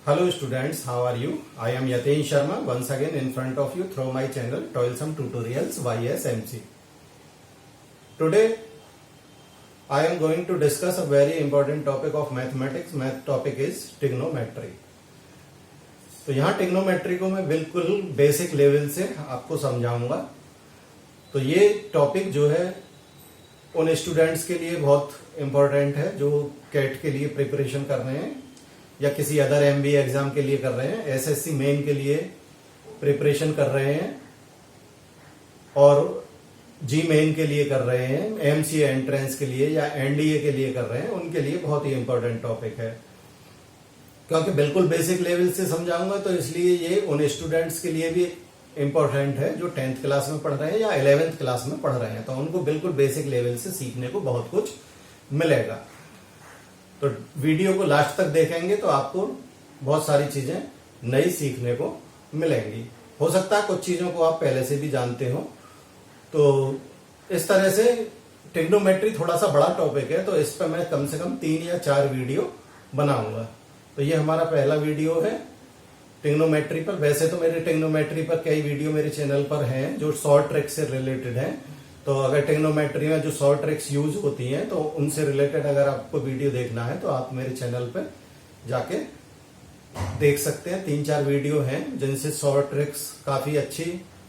Hello students, how are you? I am Yatin Sharma once again in front of you through my channel Toilsome Tutorials YSMC. Today I am going to discuss a very important topic of mathematics. Math topic is trigonometry. तो यहाँ trigonometry को मैं बिल्कुल basic level से आपको समझाऊंगा। तो ये टॉपिक जो है उन स्टूडेंट्स के लिए बहुत इम्पोर्टेंट है जो कैट के लिए प्रिपरेशन कर रहे हैं या किसी अदर एमबीए एग्जाम के लिए कर रहे हैं, एसएससी मेन के लिए प्रिपरेशन कर रहे हैं और जी मेन के लिए कर रहे हैं, एमसीए एंट्रेंस के लिए या एनडीए के लिए कर रहे हैं, उनके लिए बहुत ही इंपॉर्टेंट टॉपिक है। क्योंकि बिल्कुल बेसिक लेवल से समझाऊंगा तो इसलिए ये उन स्टूडेंट्स के लिए भी इंपॉर्टेंट है जो 10th क्लास में पढ़ रहे हैं या 11th क्लास में पढ़ रहे हैं। तो उनको बिल्कुल बेसिक लेवल से सीखने को बहुत कुछ मिलेगा। तो वीडियो को लास्ट तक देखेंगे तो आपको बहुत सारी चीजें नई सीखने को मिलेंगी। हो सकता है कुछ चीजों को आप पहले से भी जानते हो। तो इस तरह से ट्रिग्नोमेट्री थोड़ा सा बड़ा टॉपिक है, तो इस पर मैं कम से कम 3 या 4 वीडियो बनाऊंगा। तो ये हमारा पहला वीडियो है ट्रिग्नोमेट्री पर। वैसे तो मेरे ट्रिग्नोमेट्री पर कई वीडियो मेरे चैनल पर हैं जो शॉर्ट ट्रिक से रिलेटेड हैं। तो अगर ट्रिग्नोमेट्री में जो शॉर्ट ट्रिक्स यूज होती हैं तो उनसे रिलेटेड अगर आपको वीडियो देखना है तो आप मेरे चैनल पर जाके देख सकते हैं। 3-4 वीडियो हैं जिनसे शॉर्ट ट्रिक्स, काफी अच्छी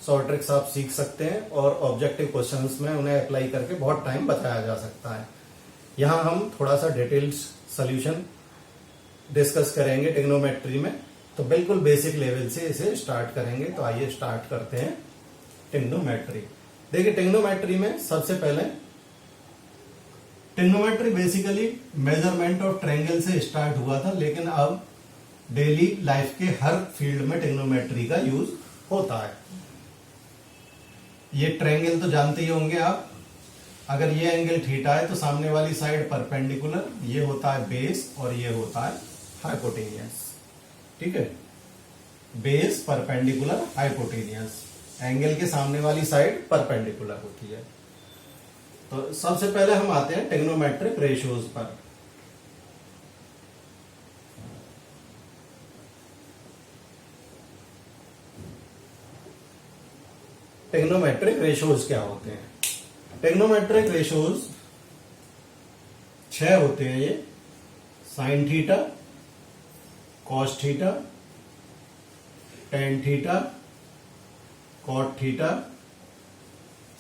शॉर्ट ट्रिक्स आप सीख सकते हैं और ऑब्जेक्टिव क्वेश्चंस में उन्हें अप्लाई करके बहुत टाइम बचाया जा सकता है। यहाँ हम थोड़ा सा डिटेल्ड सोल्यूशन डिस्कस करेंगे ट्रिग्नोमेट्री में। तो बिल्कुल बेसिक लेवल से इसे स्टार्ट करेंगे। तो आइए स्टार्ट करते हैं ट्रिग्नोमेट्री। देखिए ट्रिग्नोमेट्री में सबसे पहले trigonometry basically measurement of triangle से स्टार्ट हुआ था, लेकिन अब डेली लाइफ के हर फील्ड में ट्रिग्नोमेट्री का यूज होता है। ये ट्रायंगल तो जानते ही होंगे आप। अगर ये एंगल थीटा है तो सामने वाली साइड परपेंडिकुलर, ये होता है बेस और ये होता है हाइपोटेनियस। ठीक है, बेस परपेंडिकुलर हाइपोटेनियस, एंगल के सामने वाली साइड परपेंडिकुलर होती है। तो सबसे पहले हम आते हैं ट्रिग्नोमेट्रिक रेशियोज पर। ट्रिग्नोमेट्रिक रेशियोज क्या होते हैं? ट्रिग्नोमेट्रिक रेशियोज 6 होते हैं। ये sine theta, cos theta, tan theta, cot theta,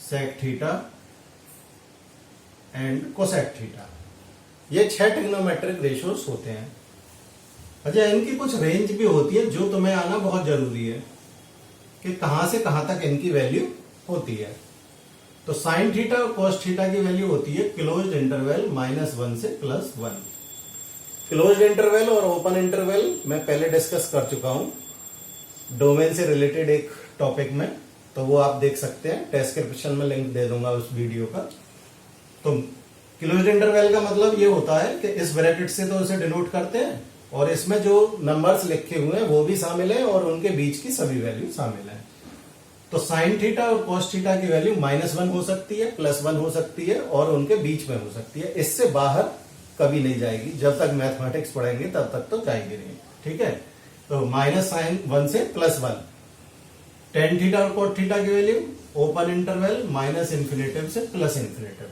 sec theta and cosec theta. ये 6 ट्रिग्नोमेट्रिक रेशियोज होते हैं। अच्छा, इनकी कुछ रेंज भी होती है जो तुम्हें आना बहुत जरूरी है कि कहां से कहां तक इनकी वैल्यू होती है। तो साइन थीटा और कॉस थीटा की वैल्यू होती है क्लोज्ड इंटरवल -1 से +1। क्लोज्ड इंटरवल और ओपन इंटरवल मैं पहले डिस्कस कर चुका हूं डोमेन से रिलेटेड एक टॉपिक में, तो वो आप देख सकते हैं। डिस्क्रिप्शन में लिंक दे दूंगा उस वीडियो का। तो क्लोज्ड इंटरवल का मतलब ये होता है कि इस ब्रैकेट से तो इसे डिनोट करते हैं और इसमें जो नंबर्स लिखे हुए हैं वो भी शामिल है और उनके बीच की सभी वैल्यू शामिल है। तो साइन थीटा और कॉस थीटा की वैल्यू -1 हो सकती है, +1 हो सकती है और उनके बीच में हो सकती है। इससे बाहर कभी नहीं जाएगी। जब तक मैथमेटिक्स पढ़ेंगे तब तक तो जाएंगे नहीं। ठीक है, तो -sin1 से +1। टेन थीटा और कॉट थीटा की वैल्यू ओपन इंटरवल -∞ से +∞।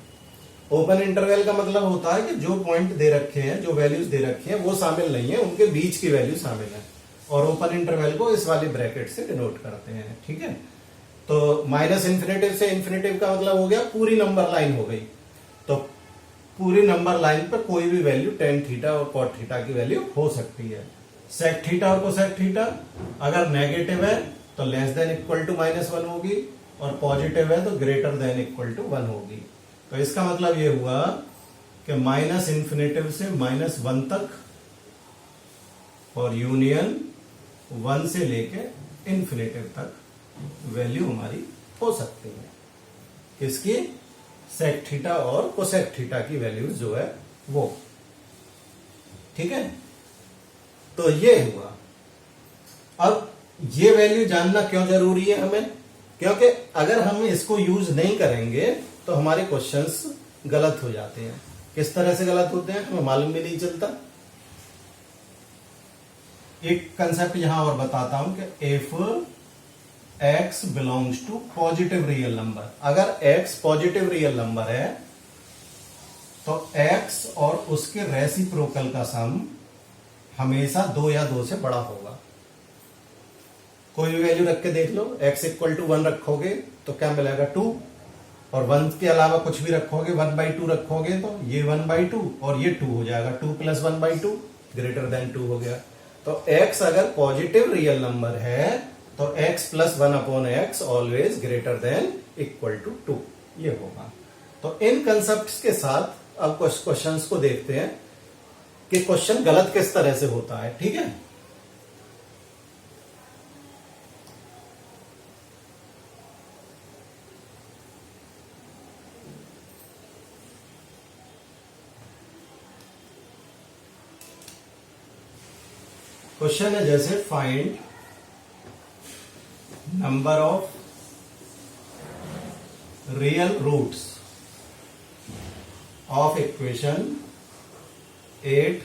ओपन इंटरवल का मतलब होता है कि जो पॉइंट दे रखे हैं, जो वैल्यूज दे रखे हैं वो शामिल नहीं है, उनके बीच की वैल्यू शामिल है। और ओपन इंटरवल को इस वाले ब्रैकेट से डिनोट करते हैं। ठीक है, तो -∞ से ∞ का मतलब हो गया पूरी नंबर लाइन हो गई। तो पूरी नंबर लाइन पर कोई भी वैल्यू टेन थीटा और कॉट थीटा की वैल्यू हो सकती है। सेक थीटा और कोसेक थीटा अगर नेगेटिव है तो <= -1 होगी और पॉजिटिव है तो >= 1 होगी। तो इसका मतलब ये हुआ कि -∞ से -1 तक और यूनियन 1 से लेके ∞ तक वैल्यू हमारी हो सकती है। किसकी? सेक थीटा और कोसेक थीटा की वैल्यूज जो है वो। ठीक है, तो ये हुआ। अब ये वैल्यू जानना क्यों जरूरी है हमें? क्योंकि अगर हम इसको यूज नहीं करेंगे तो हमारे क्वेश्चंस गलत हो जाते हैं। किस तरह से गलत होते हैं हमें मालूम भी नहीं चलता। एक कंसेप्ट यहां और बताता हूं कि if x belongs to positive real number, अगर x पॉजिटिव रियल नंबर है तो x और उसके रेसिप्रोकल का सम हमेशा 2 या 2 से बड़ा होगा। कोई भी वैल्यू रख के देख लो, x इक्वल टू 1 रखोगे तो क्या मिलेगा 2, और 1 के अलावा कुछ भी रखोगे 1/2 रखोगे तो ये 1/2 और ये 2 हो जाएगा, 2 + 1/2 ग्रेटर देन 2 हो गया। तो x अगर पॉजिटिव रियल नंबर है तो x + 1/x always greater than equal to 2 ये होगा। तो इन कंसेप्ट के साथ अब क्वेश्चंस को देखते हैं कि क्वेश्चन गलत किस तरह से होता है। ठीक है, क्वेश्चन है जैसे find number of real roots of equation 8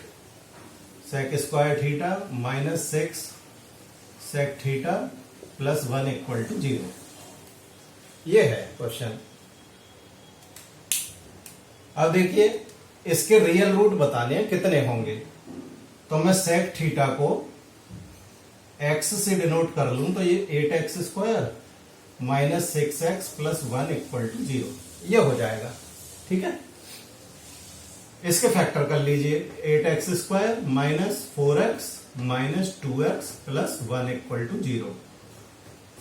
sec² theta -6 sec theta + 1 = 0। ये है क्वेश्चन। अब देखिए इसके रियल रूट बताने हैं कितने होंगे, तो मैं sec थीटा को x से डिनोट कर लूं तो ये 8x² - 6x + 1 = 0 ये हो जाएगा। ठीक है, इसके फैक्टर कर लीजिए, 8x² - 4x - 2x + 1 = 0।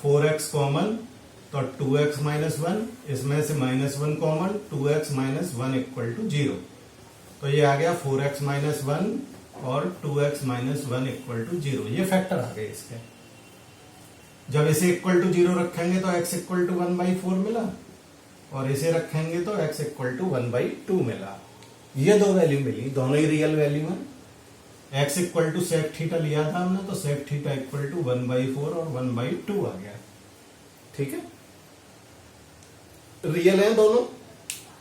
4x common तो 2x - 1, इसमें से -1 कॉमन, 2x - 1 = 0। तो ये आ गया 4x - 1 और 2x - 1 = 0। ये फैक्टर आ गए इसके। जब इसे इक्वल टू 0 रखेंगे तो x = 1/4 मिला, और इसे रखेंगे तो x = 1/2 मिला। ये दो वैल्यू मिली, दोनों ही रियल वैल्यू है। x = sec थीटा लिया था हमने तो sec थीटा = 1/4 और 1/2 आ गया। ठीक है, रियल है दोनों,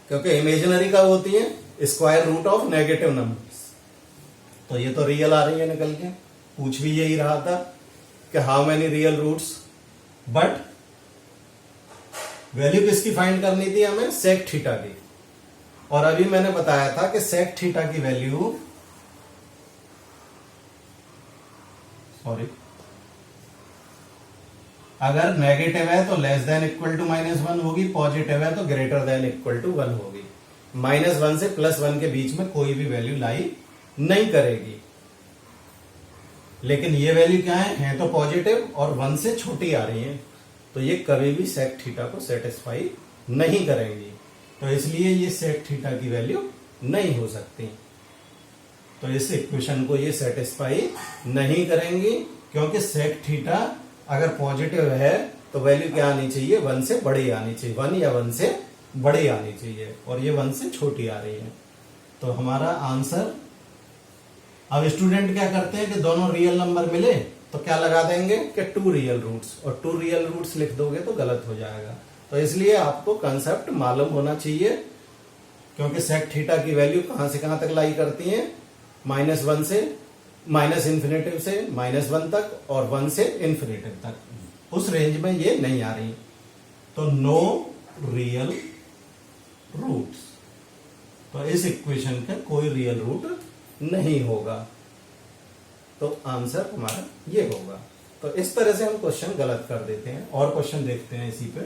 क्योंकि इमेजिनरी कब होती है, square root of negative numbers. तो ये तो रियल आ रही है निकल के। पूछ भी यही रहा था कि how many real roots, but value किसकी फाइंड करनी थी हमें, sec थीटा की। और अभी मैंने बताया था कि sec थीटा की वैल्यू, सॉरी, अगर नेगेटिव है तो लेस देन इक्वल टू -1 होगी, पॉजिटिव है तो ग्रेटर देन इक्वल टू 1 होगी। -1 से +1 के बीच में कोई भी वैल्यू लाई नहीं करेगी। लेकिन ये वैल्यू क्या है तो पॉजिटिव और 1 से छोटी आ रही है, तो ये कभी भी sec थीटा को सेटिस्फाई नहीं करेंगी। तो इसलिए ये sec थीटा की वैल्यू नहीं हो सकती। तो इस इक्वेशन को ये सेटिस्फाई नहीं करेंगी, क्योंकि sec थीटा अगर पॉजिटिव है तो वैल्यू क्या आनी चाहिए, 1 से बड़ी आनी चाहिए, 1 या 1 से बड़ी आनी चाहिए, और ये 1 से छोटी आ रही है। तो हमारा आंसर, अब स्टूडेंट क्या करते हैं कि दोनों रियल नंबर मिले तो क्या लगा देंगे कि 2 रियल रूट्स, और 2 रियल रूट्स लिख दोगे तो गलत हो जाएगा। तो इसलिए आपको कंसेप्ट मालूम होना चाहिए, क्योंकि sec थीटा की वैल्यू कहां से कहां तक लाई करती है, -1 से -∞ से -1 तक और 1 से ∞ तक, उस रेंज में ये नहीं आ रही। तो नो रियल रूट्स, तो इस इक्वेशन का कोई रियल रूट नहीं होगा। तो आंसर हमारा ये होगा। तो इस तरह से हम क्वेश्चन गलत कर देते हैं। और क्वेश्चन देखते हैं इसी पे।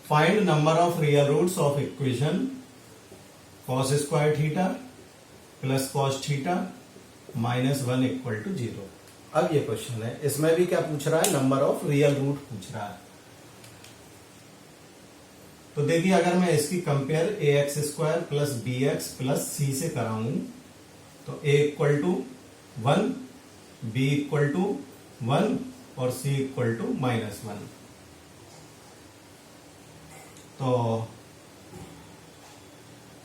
Find number of real roots of equation cos² theta + cos theta -1 = 0। अब ये क्वेश्चन है, इसमें भी क्या पूछ रहा है, नंबर ऑफ रियल रूट पूछ रहा है। तो देखिए अगर मैं इसकी कंपेयर ax² + bx + c से कराऊं तो a = 1, b = 1 और c = -1। तो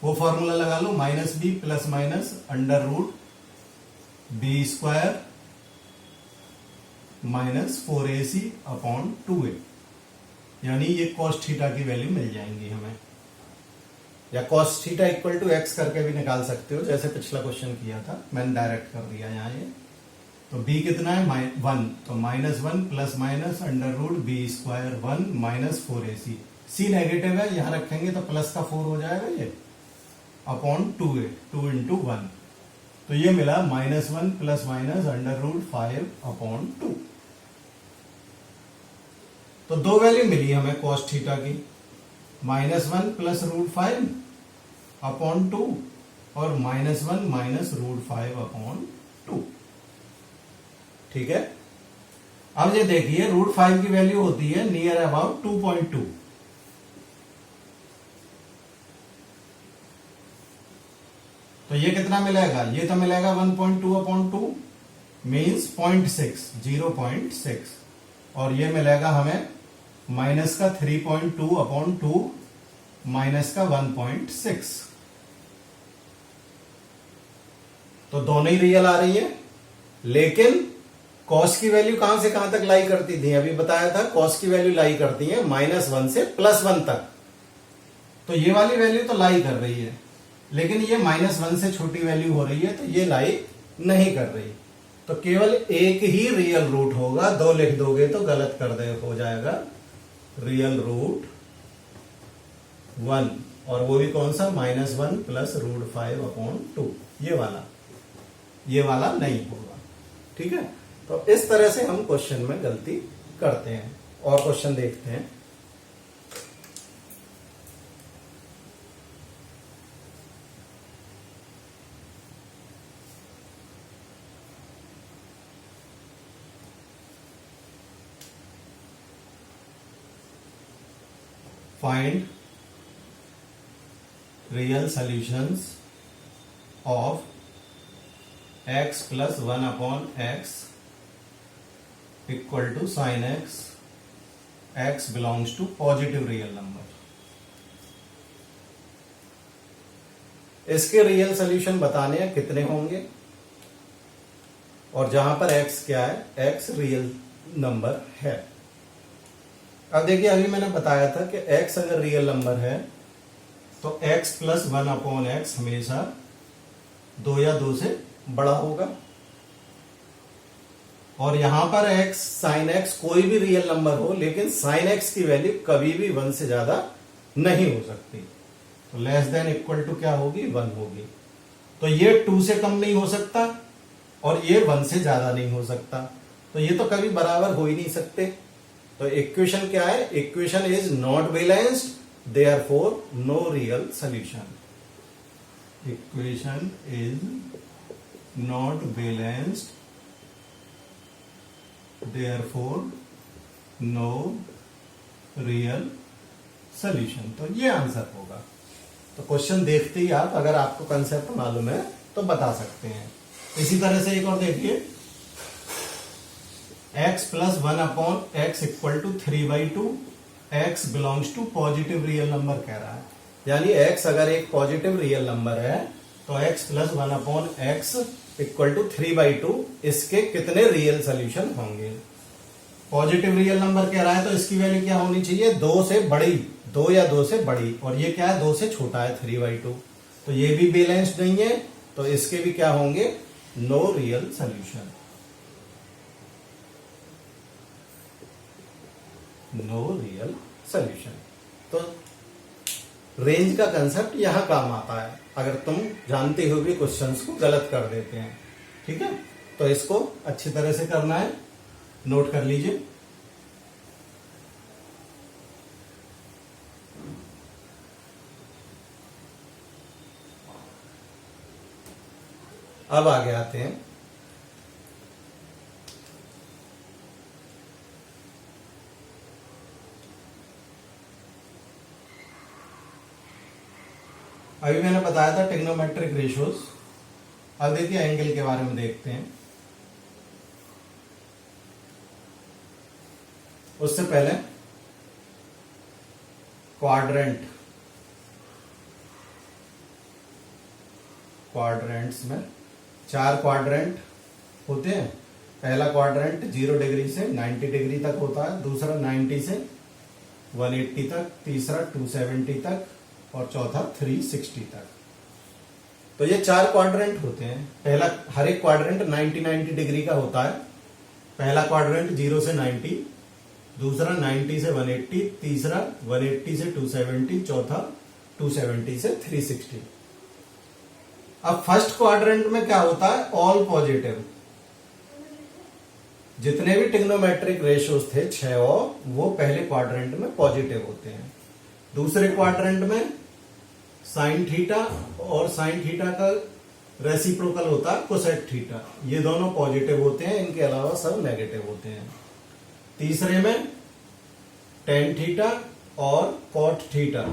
वो फॉर्मूला लगा लो, -b + (√b² - 4ac/2a, यानी ये cos थीटा की वैल्यू मिल जाएंगी हमें। या cos theta equal to x करके भी निकाल सकते हो, जैसे पिछला क्वेश्चन किया था, मैंने डायरेक्ट कर दिया यहाँ ये। तो b कितना है 1, तो -1 plus minus under root b square 1 minus 4ac। c negative है, यहां रखेंगे तो प्लस का 4 हो जाएगा ये, अपॉन 2a, 2 इंटू 1। तो ये मिला -1 plus minus under root 5 upon 2। तो दो वैल्यू मिली हमें cos थीटा की, -1 प्लस रूट 5 अपॉन 2 और -1 माइनस रूट 5 अपॉन 2। ठीक है। अब ये देखिए रूट 5 की वैल्यू होती है नियर अबाउट 2.2। तो ये कितना मिलेगा, ये तो मिलेगा 1.2 अपॉन 2 मीन्स 0.6, 0.6। और ये मिलेगा हमें माइनस का 3.2 अपॉन 2 माइनस का 1.6। तो दोनों ही रियल आ रही है, लेकिन कॉस की वैल्यू कहां से कहां तक लाई करती थी, अभी बताया था कॉस की वैल्यू लाई करती है -1 से +1 तक। तो ये वाली वैल्यू तो लाई कर रही है, लेकिन ये -1 से छोटी वैल्यू हो रही है, तो ये लाई नहीं कर रही। तो केवल एक ही रियल रूट होगा, दो लिख दोगे तो गलत कर दे हो जाएगा, रियल रूट 1, और वो भी कौन सा, -1 प्लस रूट 5 अपॉन 2, ये वाला नहीं होगा। ठीक है। तो इस तरह से हम क्वेश्चन में गलती करते हैं। और क्वेश्चन देखते हैं। Find real solutions of x plus 1 upon x equal to sine x, x belongs to positive real number. इसके रियल सॉल्यूशन बताने हैं कितने होंगे, और जहां पर x क्या है, x रियल नंबर है। अब देखिए अभी मैंने बताया था कि x अगर रियल नंबर है तो x प्लस 1 अपॉन एक्स हमेशा 2 या 2 से बड़ा होगा, और यहां पर x साइन x कोई भी रियल नंबर हो, लेकिन साइन x की वैल्यू कभी भी 1 से ज्यादा नहीं हो सकती। तो लेस देन इक्वल टू क्या होगी, 1 होगी। तो ये 2 से कम नहीं हो सकता और ये 1 से ज्यादा नहीं हो सकता, तो ये तो कभी बराबर हो ही नहीं सकते। तो इक्वेशन क्या है, equation is not balanced, therefore no real solution. Equation is not balanced, therefore no real solution. तो ये आंसर होगा। तो क्वेश्चन देखते ही आप, अगर आपको कंसेप्ट मालूम है तो बता सकते हैं। इसी तरह से एक और देखिए, x plus 1 upon x equal to 3/2, x belongs to positive real number कह रहा है, यानी x अगर एक पॉजिटिव रियल नंबर है तो x plus 1 upon x equal to 3/2, इसके कितने रियल सोल्यूशन होंगे। पॉजिटिव रियल नंबर कह रहा है तो इसकी वैल्यू क्या होनी चाहिए, 2 से बड़ी, 2 या 2 से बड़ी, और ये क्या है 2 से छोटा है 3/2, तो ये भी बैलेंस्ड नहीं है, तो इसके भी क्या होंगे, no real solution, no real solution. तो रेंज का कंसेप्ट यहां काम आता है, अगर तुम जानते हुए भी क्वेश्चंस को गलत कर देते हैं। ठीक है, तो इसको अच्छी तरह से करना है, नोट कर लीजिए। अब आगे आते हैं, अभी मैंने बताया था ट्रिग्नोमेट्रिक रेशियोज। अब देखिए एंगल के बारे में देखते हैं। उससे पहले क्वाड्रेंट्स में 4 क्वाड्रेंट होते हैं। पहला क्वाड्रेंट 0 डिग्री से 90 डिग्री तक होता है, दूसरा 90 से 180 तक, तीसरा 270 तक, और चौथा 360 तक। तो ये 4 क्वाड्रेंट होते हैं। पहला, हर एक क्वाड्रेंट 90 डिग्री का होता है। पहला क्वाड्रेंट 0 से 90, दूसरा 90 से 180, तीसरा 180 से 270, चौथा 270 से 360। अब फर्स्ट क्वाड्रेंट में क्या होता है, ऑल पॉजिटिव। जितने भी ट्रिग्नोमेट्रिक रेशियोज थे 6 और, वो पहले क्वाड्रेंट में पॉजिटिव होते हैं। दूसरे क्वाड्रेंट में साइन थीटा और साइन थीटा का रेसिप्रोकल होता है कोसेक थीटा, ये दोनों पॉजिटिव होते हैं, इनके अलावा सब नेगेटिव होते हैं। तीसरे में टेन थीटा और कॉट थीटा,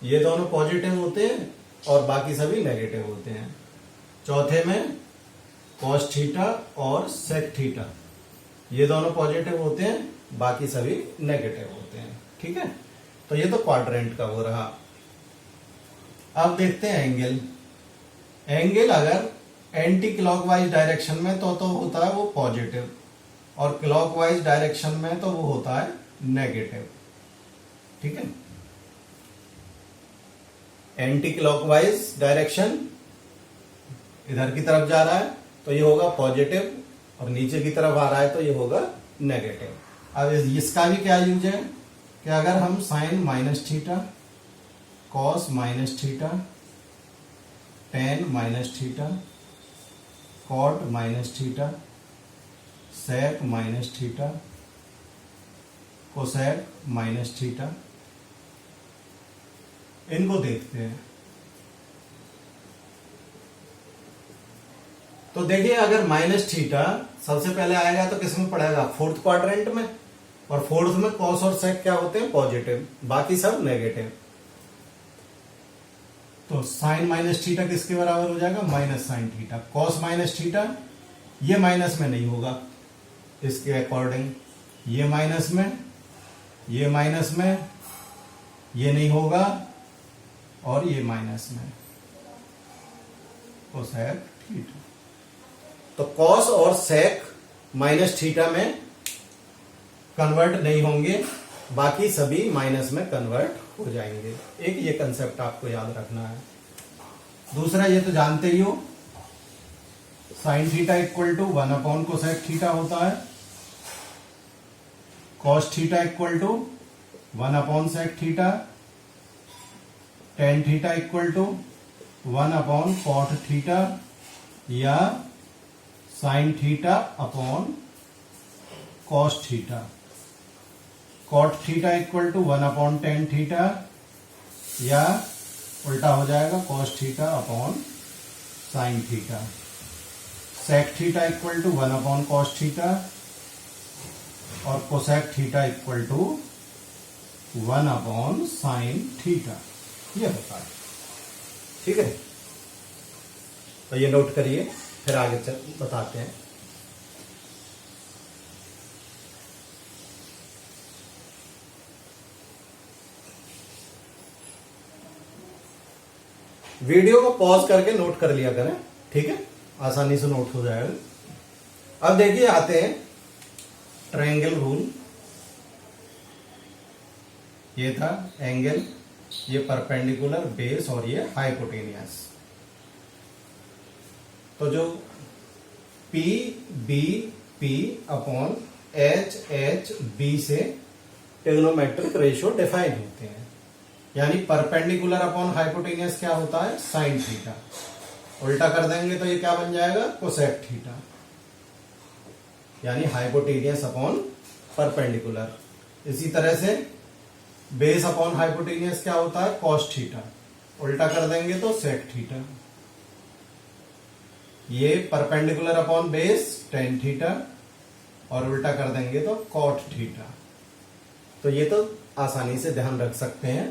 ये दोनों पॉजिटिव होते हैं और बाकी सभी नेगेटिव होते हैं। चौथे में कॉस थीटा और सेक थीटा, ये दोनों पॉजिटिव होते हैं, बाकी सभी नेगेटिव होते हैं। ठीक है, तो ये तो क्वाड्रेंट का हो रहा। अब देखते हैं एंगल। एंगल अगर एंटी क्लॉकवाइज डायरेक्शन में तो होता है वो पॉजिटिव, और क्लॉकवाइज डायरेक्शन में तो वो होता है नेगेटिव। ठीक है, एंटी क्लॉकवाइज डायरेक्शन इधर की तरफ जा रहा है तो ये होगा पॉजिटिव, और नीचे की तरफ आ रहा है तो ये होगा नेगेटिव। अब इसका भी क्या यूज है कि अगर हम sine minus theta, cos minus theta, tan minus theta, cot minus theta, sec minus theta, cosec minus theta, इनको देखते हैं। तो देखिए, अगर माइनस थीटा सबसे पहले आएगा तो किस में पड़ेगा, फोर्थ क्वाड्रेंट में, और फोर्थ में कॉस और सेक क्या होते हैं, पॉजिटिव, बाकी सब नेगेटिव। तो साइन माइनस थीटा किसके बराबर हो जाएगा, minus sine theta. Cos minus theta, ये माइनस में नहीं होगा इसके अकॉर्डिंग, ये माइनस में, ये माइनस में, ये नहीं होगा, और ये माइनस में, कोसेक थीटा। तो कॉस और सेक माइनस थीटा में कन्वर्ट नहीं होंगे, बाकी सभी माइनस में कन्वर्ट हो जाएंगे। एक ये कंसेप्ट आपको याद रखना है। दूसरा, ये तो जानते ही हो, sine theta equal to 1 upon cosec theta होता है, cos theta equal to 1 upon sec theta, tan theta equal to 1 upon cot theta, या sine theta upon cos theta. Cot theta equal to 1 upon tan theta, या उल्टा हो जाएगा cos theta upon sine theta. Sec theta equal to 1 upon cos theta, और cosec theta equal to 1 upon sine theta, ये होता है। ठीक है, तो ये नोट करिए, फिर आगे बताते हैं। वीडियो को पॉज करके नोट कर लिया करें, ठीक है, आसानी से नोट हो जाएगा। अब देखिए, आते हैं ट्रायंगल रूल। ये था एंगल, ये परपेंडिकुलर, बेस, और ये हाइपोटेनियस। तो जो P B P upon H H B से ट्रिग्नोमेट्रिक रेशियो डिफाइन होते हैं। यानी परपेंडिकुलर अपॉन हाइपोटेनियस क्या होता है, साइन थीटा। उल्टा कर देंगे तो ये क्या बन जाएगा, कोसेक थीटा। यानी हाइपोटेनियस अपॉन परपेंडिकुलर। इसी तरह से बेस अपॉन हाइपोटेनियस क्या होता है, कॉस थीटा। उल्टा कर देंगे तो सेक थीटा। ये perpendicular upon base tan theta, और उल्टा कर देंगे तो कॉट थीटा। तो ये तो आसानी से ध्यान रख सकते हैं,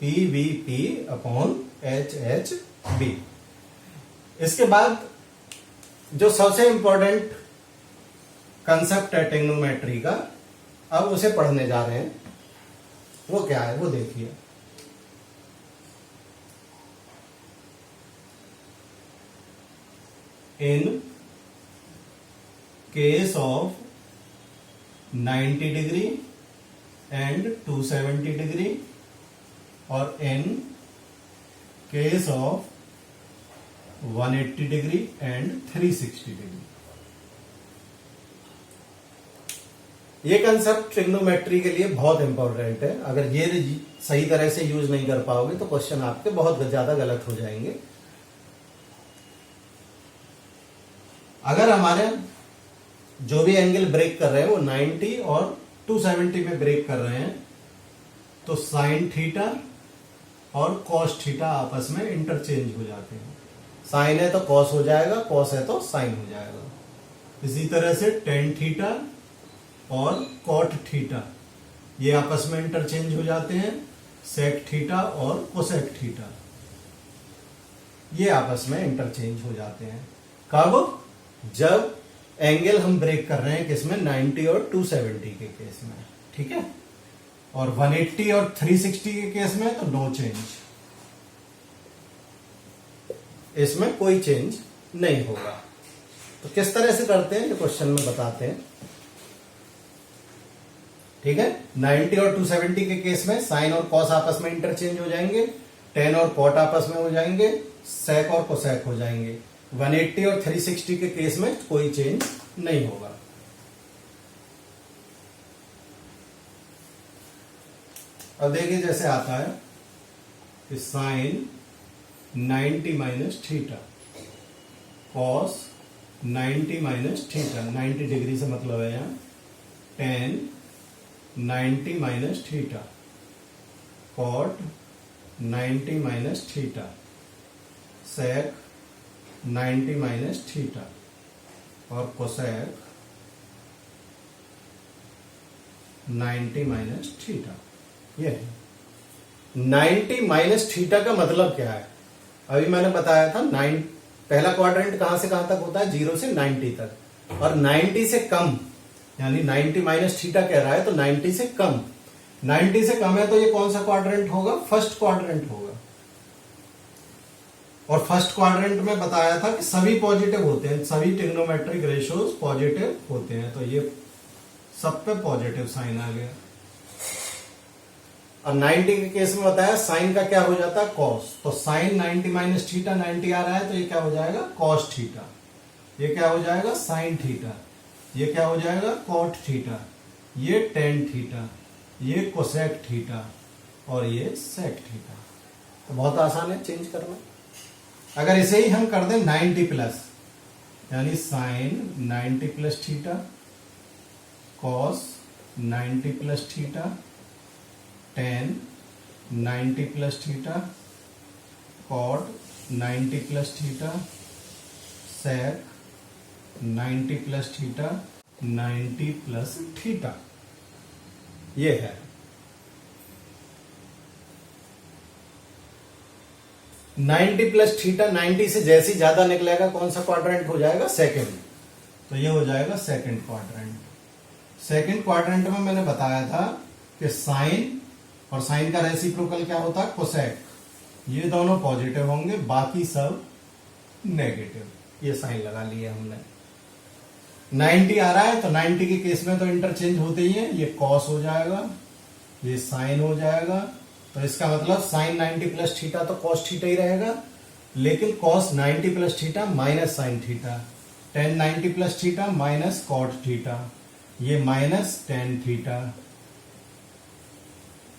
P B P upon H H B. इसके बाद जो सबसे इंपॉर्टेंट कंसेप्ट है ट्रिग्नोमेट्री का, अब उसे पढ़ने जा रहे हैं। वो क्या है, वो देखिए। In case of 90 degree and 270 degree, और in case of 180 degree and 360 degree. ये कंसेप्ट ट्रिग्नोमेट्री के लिए बहुत इंपॉर्टेंट है। अगर ये सही तरह से यूज नहीं कर पाओगे तो क्वेश्चन आपके बहुत ज्यादा गलत हो जाएंगे। अगर हमारे जो भी एंगल ब्रेक कर रहे हैं वो 90 और 270 में ब्रेक कर रहे हैं, तो साइन थीटा और कॉस थीटा आपस में इंटरचेंज हो जाते हैं। साइन है तो कॉस हो जाएगा, कॉस है तो साइन हो जाएगा। इसी तरह से टेन थीटा और कॉट थीटा ये आपस में इंटरचेंज हो जाते हैं। सेक थीटा और कोसेक थीटा ये आपस में इंटरचेंज हो जाते हैं। कब? जब एंगल हम ब्रेक कर रहे हैं किसमें, 90 और 270 के केस में, ठीक है। और 180 और 360 के केस में तो नो चेंज, इसमें कोई चेंज नहीं होगा। तो किस तरह से करते हैं ये क्वेश्चन में बताते हैं, ठीक है। 90 और 270 के केस में साइन और कॉस आपस में इंटरचेंज हो जाएंगे, टेन और कॉट आपस में हो जाएंगे, सेक और कोसेक हो जाएंगे। 180 और 360 के केस में कोई चेंज नहीं होगा। अब देखिए जैसे आता है कि sine 90 minus theta, cos 90 minus theta, 90 degree से मतलब है यहां, tan 90 minus theta, cot 90 minus theta, sec 90 minus theta और कोसेक 90 माइनस थीटा। ये 90 माइनस थीटा का मतलब क्या है? अभी मैंने बताया था पहला क्वाड्रेंट कहां से कहां तक होता है, 0 से 90 तक, और 90 से कम, यानी 90 माइनस थीटा कह रहा है तो 90 से कम। 90 से कम है तो ये कौन सा क्वाड्रेंट होगा? फर्स्ट क्वाड्रेंट होगा। और फर्स्ट क्वाड्रेंट में बताया था कि सभी पॉजिटिव होते हैं, सभी ट्रिग्नोमेट्रिक रेशियोज पॉजिटिव होते हैं, तो ये सब पे पॉजिटिव साइन आ गया। और 90 के केस में बताया साइन का क्या हो जाता है, कॉस। तो साइन 90 माइनस थीटा, 90 आ रहा है तो ये क्या हो जाएगा, कॉस थीटा। ये क्या हो जाएगा, साइन थीटा। ये क्या हो जाएगा, कॉट थीटा। ये टेन थीटा, ये कोसेक थीटा और ये सेक थीटा। तो बहुत आसान है चेंज करना। अगर इसे ही हम कर दें 90 प्लस, यानी sine 90 plus theta, cos 90 plus theta, tan 90 plus theta, cot 90 plus theta, sec 90 plus theta, 90 plus theta, ये है। नाइन्टी प्लस थीटा, 90 से जैसे ज्यादा निकलेगा कौन सा क्वाड्रेंट हो जाएगा, सेकंड। तो ये हो जाएगा सेकंड क्वाड्रेंट। सेकंड क्वाड्रेंट में मैंने बताया था कि साइन और साइन का रेसिप्रोकल क्या होता है, कोसेक। ये दोनों पॉजिटिव होंगे, बाकी सब नेगेटिव। ये साइन लगा लिया हमने। 90 आ रहा है तो 90 के केस में तो इंटरचेंज होते ही है, ये कॉस हो जाएगा, ये साइन हो जाएगा। तो इसका मतलब साइन 90 प्लस थीटा तो कॉस थीटा ही रहेगा, लेकिन cos 90 plus theta minus sine theta, tan 90 plus theta minus cot theta, ये माइनस टेन थीटा,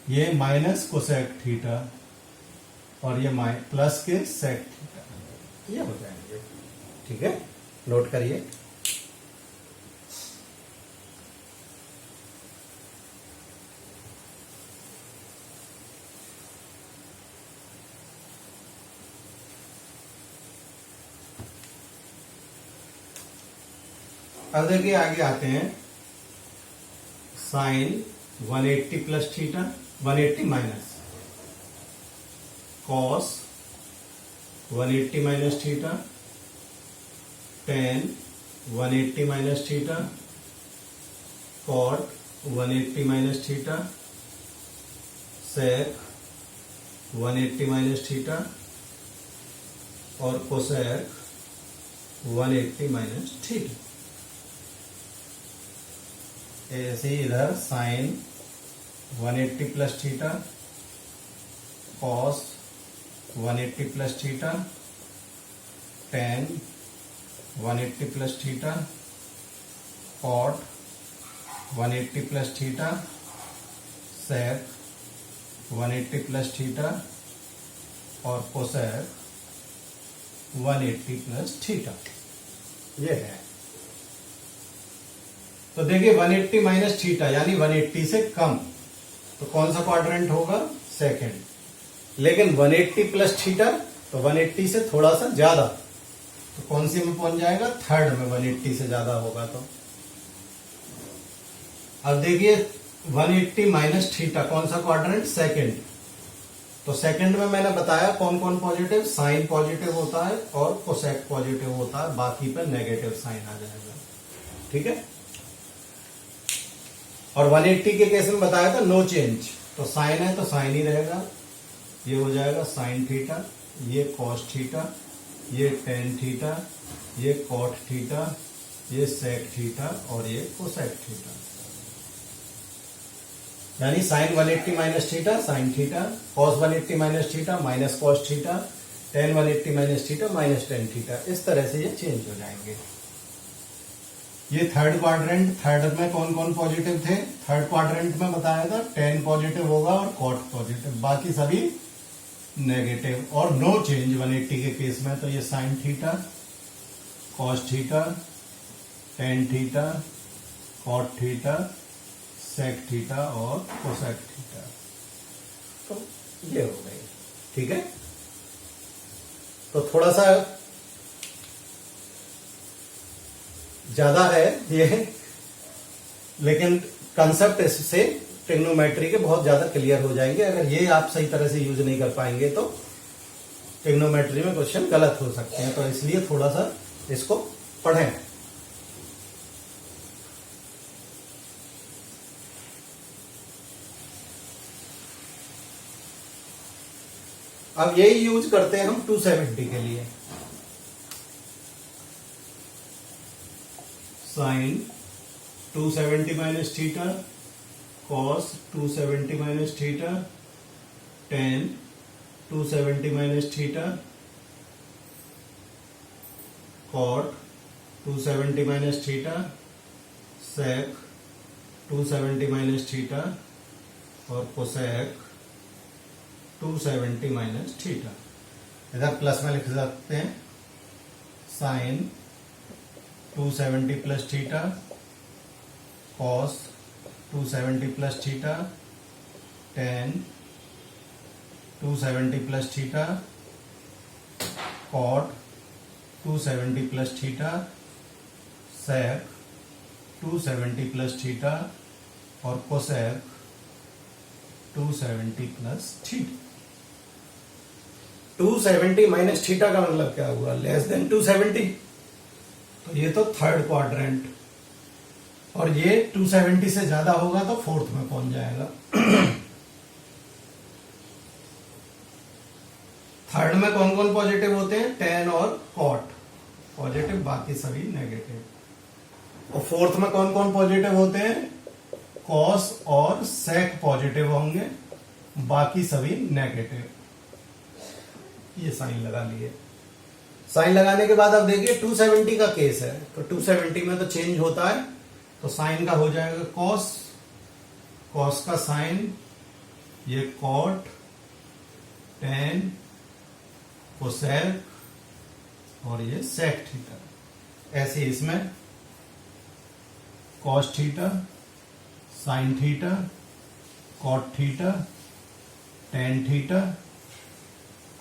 ये माइनस कोसेक थीटा और ये प्लस के सेक थीटा, ये हो जाएंगे। ठीक है, नोट करिए। अब देखिए आगे आते हैं, sine 180 plus theta, 180 minus cos 180 minus theta, tan 180 minus theta, cot 180 minus theta, sec 180 minus theta और कोसेक 180 माइनस थीटा। ऐसे ही इधर sine 180 plus theta, cos 180 plus theta, tan 180 plus theta, cot 180 plus theta, sec 180 plus theta और cosec 180 plus theta. ये है। तो देखिए 180 minus theta यानी 180 से कम, तो कौन सा क्वाड्रेंट होगा? सेकंड। लेकिन 180 प्लस थीटा तो 180 से थोड़ा सा ज्यादा, तो कौन सी में पहुंच जाएगा? थर्ड में। 180 से ज्यादा होगा तो। अब देखिए 180 माइनस थीटा कौन सा क्वाड्रेंट? सेकंड। तो सेकंड में मैंने बताया कौन कौन पॉजिटिव, साइन पॉजिटिव होता है और कोसेक पॉजिटिव होता है, बाकी पे नेगेटिव साइन आ जाएगा। ठीक है। और 180 के केस में बताया था नो चेंज, तो साइन है तो साइन ही रहेगा। ये हो जाएगा साइन थीटा, ये कॉस थीटा, ये टेन थीटा, ये कॉट थीटा, ये सेक थीटा और ये कोसेक थीटा। यानी sine 180 minus theta sine theta, cos 180 minus theta minus cos theta, tan 180 minus theta minus tan theta. इस तरह से ये चेंज हो जाएंगे। ये थर्ड क्वाड्रेंट, थर्ड में कौन कौन पॉजिटिव थे? थर्ड क्वाड्रेंट में बताया था टेन पॉजिटिव होगा और कॉट पॉजिटिव, बाकी सभी नेगेटिव और नो चेंज 180 के केस में। तो ये sine theta, cos theta, tan theta, cot theta, sec theta और कोसेक थीटा। तो ये हो गई। ठीक है। तो थोड़ा सा ज्यादा है ये, लेकिन कंसेप्ट इससे ट्रिग्नोमेट्री के बहुत ज्यादा क्लियर हो जाएंगे। अगर ये आप सही तरह से यूज नहीं कर पाएंगे तो ट्रिग्नोमेट्री में क्वेश्चन गलत हो सकते हैं। तो इसलिए थोड़ा सा इसको पढ़ें। अब यही यूज करते हैं हम 270 के लिए। Sine 270 minus theta, cos 270 minus theta, tan 270 minus theta, cot 270 minus theta, sec 270 minus theta और कोसेक 270 माइनस थीटा। इधर प्लस में लिख सकते हैं sine 270 plus theta, cos 270 plus theta, tan 270 plus theta, cot 270 plus theta, sec 270 plus theta और cosec 270 plus theta. 270 minus theta का मतलब क्या हुआ? Less than 270। तो ये तो थर्ड क्वाड्रेंट, और ये 270 से ज्यादा होगा तो फोर्थ में पहुंच जाएगा। थर्ड में कौन कौन पॉजिटिव होते हैं? टेन और कॉट पॉजिटिव, बाकी सभी नेगेटिव। और फोर्थ में कौन कौन पॉजिटिव होते हैं? कॉस और सेक पॉजिटिव होंगे, बाकी सभी नेगेटिव। ये साइन लगा लिए। साइन लगाने के बाद अब देखिए 270 का केस है, तो 270 में तो चेंज होता है, तो साइन का हो जाएगा कॉस, कॉस का साइन, ये कॉट, टेन, कोसेक और ये सेक थीटा। ऐसे इसमें cos theta, sine theta, cot theta, tan theta,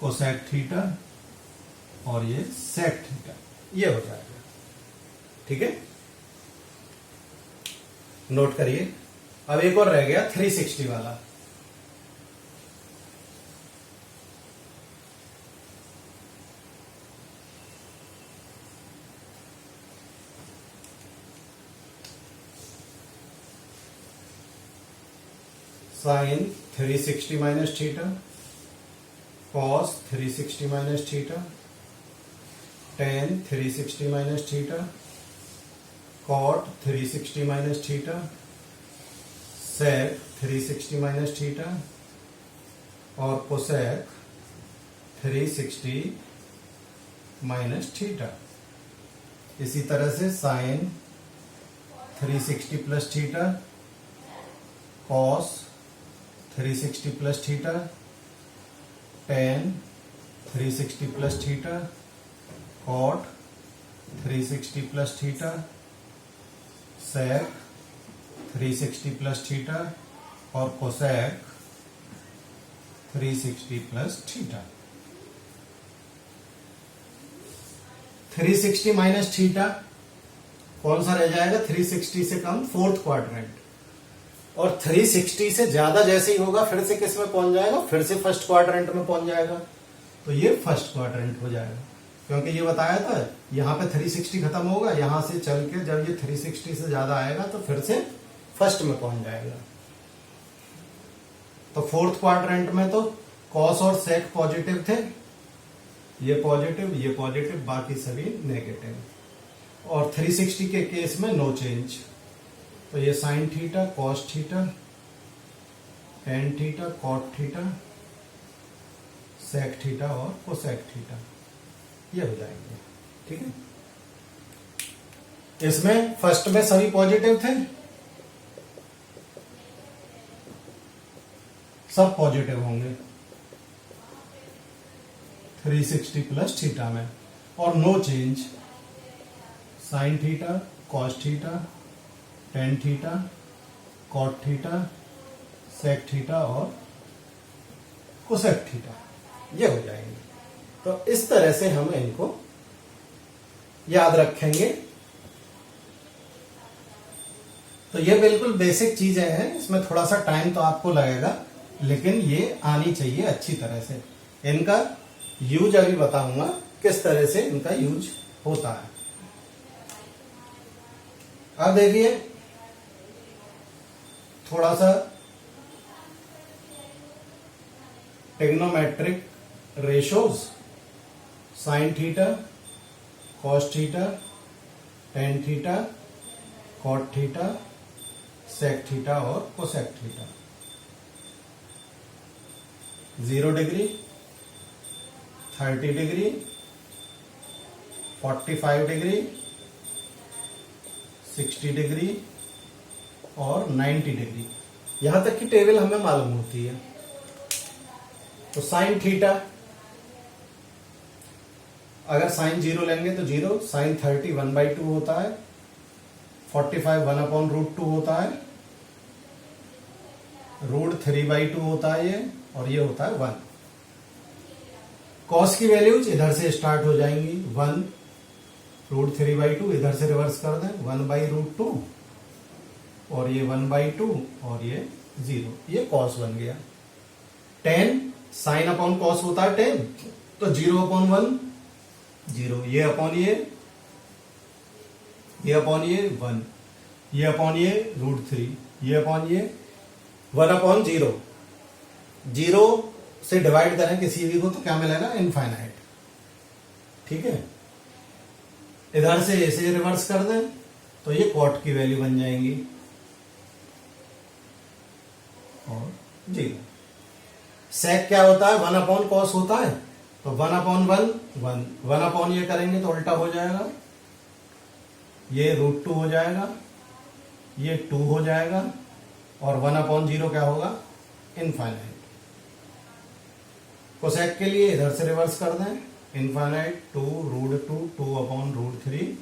cosec theta और ये सेक थीटा। ये हो जाएगा। ठीक है, नोट करिए। अब एक और रह गया 360 वाला। Sine 360 minus theta, cos 360 minus theta, tan 360 minus theta, cot 360 minus theta, sec 360 minus theta और कोसेक 360 माइनस थीटा। इसी तरह से sine 360 plus theta, cos 360 plus theta, tan 360 plus theta, cot 360 plus theta, sec 360 plus theta और cosec 360 plus theta. 360 minus theta कौन सा रह जाएगा? 360 से कम फोर्थ क्वाड्रेंट, और 360 से ज्यादा जैसे ही होगा फिर से किस में पहुंच जाएगा? फिर से फर्स्ट क्वाड्रेंट में पहुंच जाएगा। तो ये फर्स्ट क्वाड्रेंट हो जाएगा, क्योंकि ये बताया था यहां पे 360 खत्म होगा, यहां से चल के जब ये 360 से ज्यादा आएगा तो फिर से फर्स्ट में पहुंच जाएगा। तो फोर्थ क्वाड्रेंट में तो कॉस और सेक पॉजिटिव थे, ये पॉजिटिव, बाकी सभी नेगेटिव, और 360 के केस में नो चेंज। तो ये sine theta, cos theta, tan theta, cot theta, sec theta और कोसेक थीटा, ये हो जाएंगे। ठीक है, इसमें फर्स्ट में सभी पॉजिटिव थे, सब पॉजिटिव होंगे 360 प्लस थीटा में, और no change sine theta, cos theta, tan theta, cot theta, sec theta और कोसेक थीटा, ये हो जाएंगे। तो इस तरह से हम इनको याद रखेंगे। तो ये बिल्कुल बेसिक चीजें हैं, इसमें थोड़ा सा टाइम तो आपको लगेगा, लेकिन ये आनी चाहिए अच्छी तरह से। इनका यूज अभी बताऊंगा किस तरह से इनका यूज होता है। अब देखिए थोड़ा सा trigonometric ratios, sine theta, cos theta, tan theta, cot theta, sec theta और cosec theta. 0 degree, 30 degree, 45 degree, 60 degree और 90 डिग्री, यहां तक की टेबल हमें मालूम होती है। तो साइन थीटा, अगर साइन 0 लेंगे तो 0, साइन 30 1/2 होता है, 45 1/√2 होता है, √3/2 होता है ये, और ये होता है 1। कॉस की वैल्यूज इधर से स्टार्ट हो जाएंगी, 1 √3/2, इधर से रिवर्स कर दें 1/√2, और ये 1/2 और ये 0, ये कॉस बन गया। 10 साइन अपॉन कॉस होता है 10, तो 0/1 0, ये अपॉन ये अपॉन ये 1, ये अपॉन ये √3, ये अपॉन ये 1/0। 0 से डिवाइड करें किसी भी को तो क्या मिलेगा? इनफाइनाइट। ठीक है, इधर से ऐसे रिवर्स कर दें तो ये कॉट की वैल्यू बन जाएंगी और 0। सेक क्या होता है? 1/cos होता है, तो 1/1 1, 1 ये करेंगे तो उल्टा हो जाएगा, ये √2 हो जाएगा, ये 2 हो जाएगा, और 1/0 क्या होगा? इनफाइनाइट। कोसेक के लिए इधर से रिवर्स कर दें, इनफाइनाइट 2 √2, 2/√3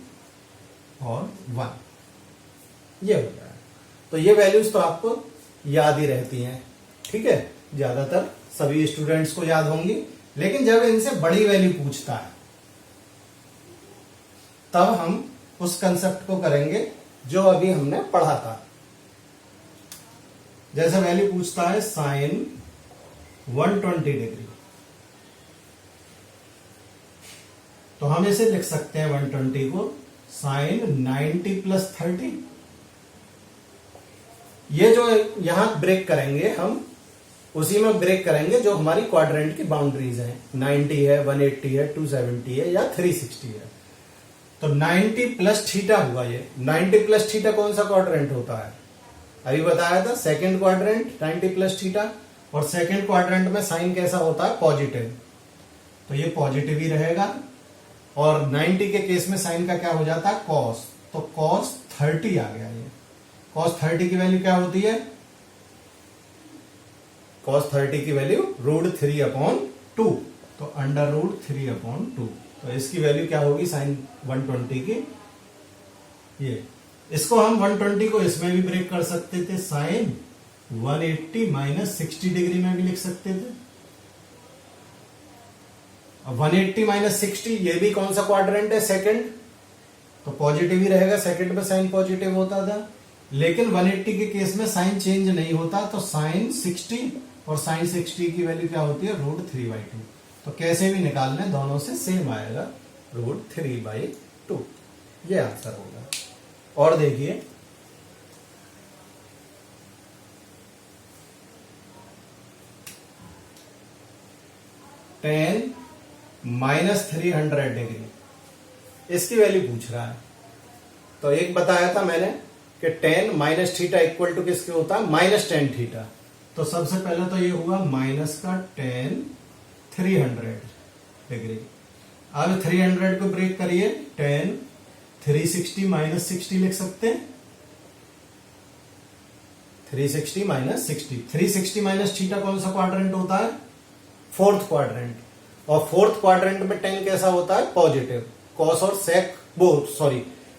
और 1, ये हो जाएगा। तो ये वैल्यूज तो आपको याद ही रहती हैं। ठीक है, ज्यादातर सभी स्टूडेंट्स को याद होंगी, लेकिन जब इनसे बड़ी वैल्यू पूछता है तब हम उस कंसेप्ट को करेंगे जो अभी हमने पढ़ा था। जैसे वैल्यू पूछता है साइन 120 डिग्री, तो हम इसे लिख सकते हैं 120 को साइन 90 + 30। ये जो यहां ब्रेक करेंगे हम, उसी में ब्रेक करेंगे जो हमारी क्वाड्रेंट की बाउंड्रीज हैं, 90 है, 180 है, 270 है या 360 है। तो 90 + थीटा हुआ ये। 90 + थीटा कौन सा क्वाड्रेंट होता है? अभी बताया था सेकंड क्वाड्रेंट 90 + थीटा, और सेकंड क्वाड्रेंट में साइन कैसा होता है? पॉजिटिव। तो ये पॉजिटिव ही रहेगा। और 90 के केस में साइन का क्या हो जाता है, कॉस, तो कॉस 30 आ गया। ये कॉस 30 की वैल्यू क्या होती है, कॉस 30 की वैल्यू √3/2, तो अंडर √3/2। तो इसकी वैल्यू क्या होगी साइन 120 की, ये इसको हम 120 को इसमें भी ब्रेक कर सकते थे, साइन 180 - 60 डिग्री में भी लिख सकते थे। 180 - 60 ये भी कौन सा क्वाड्रेंट है, सेकंड, तो पॉजिटिव ही रहेगा, सेकंड में साइन पॉजिटिव होता था। लेकिन 180 के केस में साइन चेंज नहीं होता, तो साइन 60 और साइन 60 की वैल्यू क्या होती है, √3/2। तो कैसे भी निकालने दोनों से सेम आएगा, √3/2, ये आंसर होगा। और देखिए tan -300 डिग्री, इसकी वैल्यू पूछ रहा है। तो एक बताया था मैंने कि tan -θ इक्वल टू किसके होता है, -tan θ। तो सबसे पहले तो ये हुआ माइनस का tan 300 डिग्री। अब 300 को ब्रेक करिए, tan 360 - 60 लिख सकते हैं, 360 - 60। 360 - θ कौन सा क्वाड्रेंट होता है, फोर्थ क्वाड्रेंट। और फोर्थ क्वाड्रेंट में tan कैसा होता है, पॉजिटिव। कॉस और सेक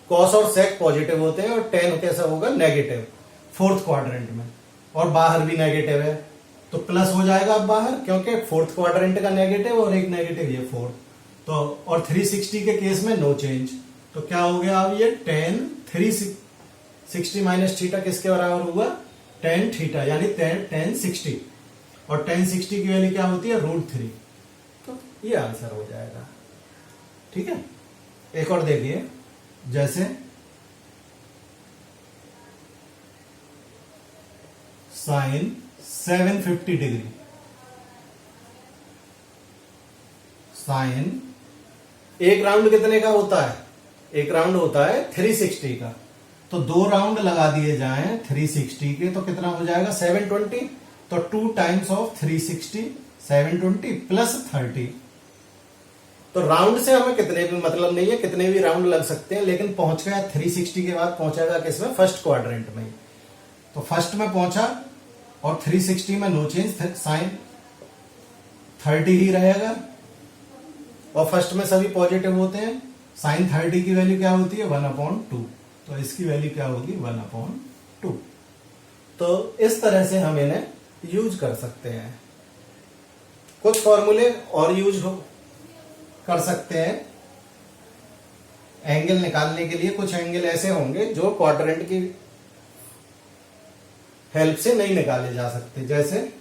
कॉस और सेक पॉजिटिव होते हैं, और tan कैसा होगा, नेगेटिव, फोर्थ क्वाड्रेंट में। और बाहर भी नेगेटिव है, तो प्लस हो जाएगा अब बाहर, क्योंकि फोर्थ क्वाड्रेंट का नेगेटिव और एक नेगेटिव ये फोर्थ। तो और 360 के केस में नो चेंज, तो क्या हो गया अब ये tan 360 - θ किसके बराबर हुआ, tan θ, यानी tan 60। और tan 60 की वैल्यू क्या होती है, √3। तो ये आंसर हो जाएगा। ठीक है, एक और देखिए, जैसे साइन 750 डिग्री, साइन एक राउंड कितने का होता है, एक राउंड होता है 360 का। तो 2 राउंड लगा दिए जाएं 360 के, तो कितना हो जाएगा, 720। तो 2 टाइम्स ऑफ 360, 720 प्लस 30। तो राउंड से हमें कितने भी मतलब नहीं है, कितने भी राउंड लग सकते हैं, लेकिन पहुंच गया 360 के बाद पहुंचेगा किसमें, फर्स्ट क्वाड्रेंट में। तो फर्स्ट में पहुंचा और 360 में नो चेंज, साइन 30 ही रहेगा। और फर्स्ट में सभी पॉजिटिव होते हैं, साइन 30 की वैल्यू क्या होती है, 1/2। तो इसकी वैल्यू क्या होगी, 1/2। तो इस तरह से हम इन्हें यूज कर सकते हैं। कुछ फॉर्मूले और यूज कर सकते हैं एंगल निकालने के लिए। कुछ एंगल ऐसे होंगे जो क्वाड्रेंट की हेल्प से नहीं निकाले जा सकते, जैसे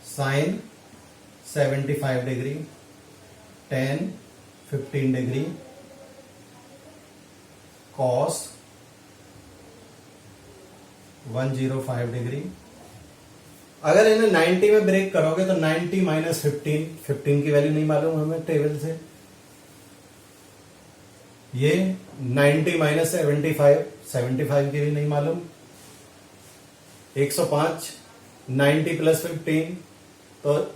sine 75 degree, tan 15 degree, cos 105 degree. अगर इन्हें 90 में ब्रेक करोगे तो 90 - 15 की वैल्यू नहीं मालूम हमें टेबल से। ये 90 - 75 की भी नहीं मालूम। 105, 90 + 15। तो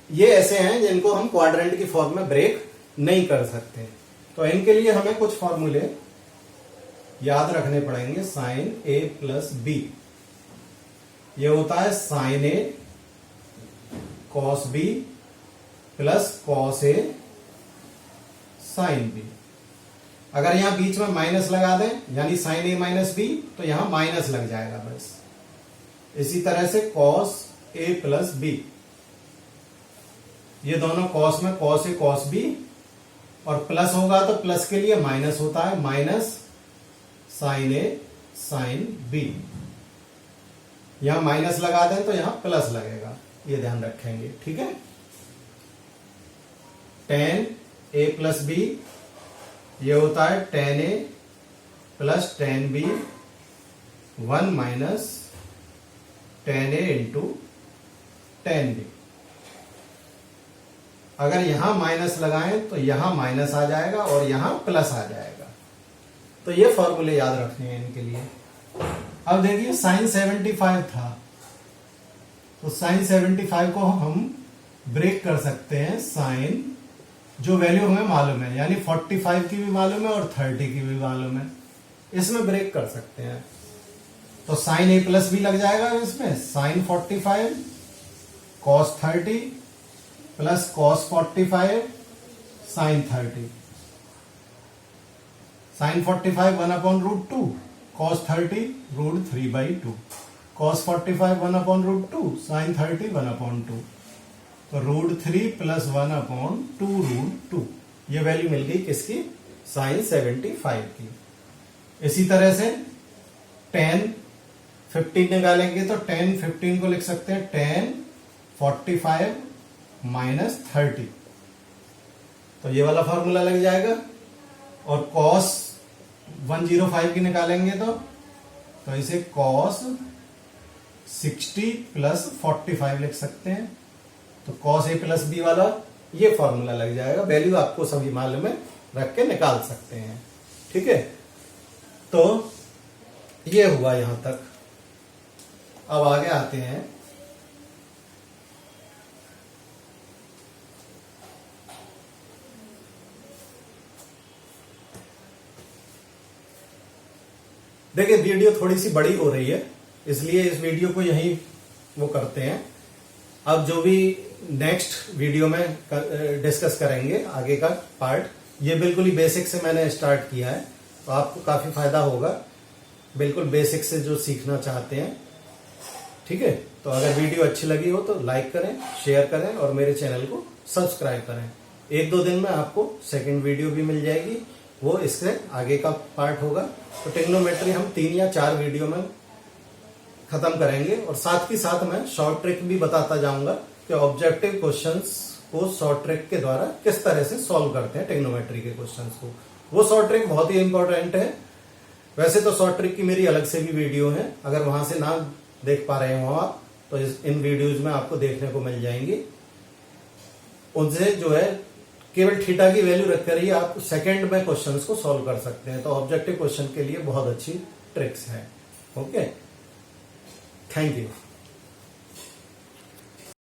ये ऐसे हैं जिनको हम क्वाड्रेंट की फॉर्म में ब्रेक नहीं कर सकते। तो इनके लिए हमें कुछ फॉर्मूले याद रखने पड़ेंगे। साइन A + B, ये होता है sine A cos B plus cos A sine B। अगर यहां बीच में माइनस लगा दें, यानी साइन A - B, तो यहां माइनस लग जाएगा बस। इसी तरह से cos A + B, ये दोनों cos में cos A cos B, और प्लस होगा तो प्लस के लिए माइनस होता है, minus sine A sine B। यहां माइनस लगा दें तो यहां प्लस लगेगा, ये ध्यान रखेंगे। ठीक है, tan A + B, ये होता है tan A + tan B, 1 - tan A × tan B। अगर यहां माइनस लगाएं तो यहां माइनस आ जाएगा और यहां प्लस आ जाएगा। तो ये फॉर्मूले याद रखने हैं इनके लिए। अब देखिए साइन 75 था, तो साइन 75 को हम ब्रेक कर सकते हैं साइन जो वैल्यू हमें मालूम है, यानी 45 की भी मालूम है और 30 की भी मालूम है, इसमें ब्रेक कर सकते हैं। तो साइन ए प्लस भी लग जाएगा इसमें, sine 45 cos 30 plus cos 45 sine 30। Sine 45 1/√2, cos 30 √3/2, cos 45 1/√2, sine 30 1/2। तो √3 प्लस 1/2√2 ये वैल्यू मिल गई किसकी, साइन 75 की। इसी तरह से tan 15 निकालेंगे तो tan 15 को लिख सकते हैं tan 45 माइनस 30, तो ये वाला फॉर्मूला लग जाएगा। और cos 105 की निकालेंगे तो इसे cos 60 प्लस 45 लिख सकते हैं, तो cos a प्लस b वाला ये फॉर्मूला लग जाएगा। वैल्यू आपको सभी मालूम है, रख के निकाल सकते हैं। ठीक है, तो ये हुआ यहां तक। अब आगे आते हैं देखिए, वीडियो थोड़ी सी बड़ी हो रही है, इसलिए इस वीडियो को यहीं वो करते हैं। अब जो भी नेक्स्ट वीडियो में डिस्कस करेंगे आगे का पार्ट, ये बिल्कुल ही बेसिक से मैंने स्टार्ट किया है, तो आपको काफी फायदा होगा, बिल्कुल बेसिक से जो सीखना चाहते हैं। ठीक है, तो अगर वीडियो अच्छी लगी हो तो लाइक करें, शेयर करें और मेरे चैनल को सब्सक्राइब करें। 1-2 दिन में आपको सेकंड वीडियो भी मिल जाएगी, वो इससे आगे का पार्ट होगा। तो ट्रिग्नोमेट्री हम 3 या 4 वीडियो में खत्म करेंगे, और साथ ही साथ मैं शॉर्ट ट्रिक भी बताता जाऊंगा कि ऑब्जेक्टिव क्वेश्चंस को शॉर्ट ट्रिक के द्वारा किस तरह से सॉल्व करते हैं ट्रिग्नोमेट्री के क्वेश्चंस को। वो शॉर्ट ट्रिक बहुत ही इंपॉर्टेंट है। वैसे तो शॉर्ट ट्रिक की मेरी अलग से भी वीडियो है, अगर वहां से ना देख पा रहे हो आप तो इन वीडियोज में आपको देखने को मिल जाएंगी। उनसे जो है केवल थीटा की वैल्यू रखकर ही आप सेकंड में क्वेश्चंस को सॉल्व कर सकते हैं। तो ऑब्जेक्टिव क्वेश्चन के लिए बहुत अच्छी ट्रिक्स है। Okay, thank you.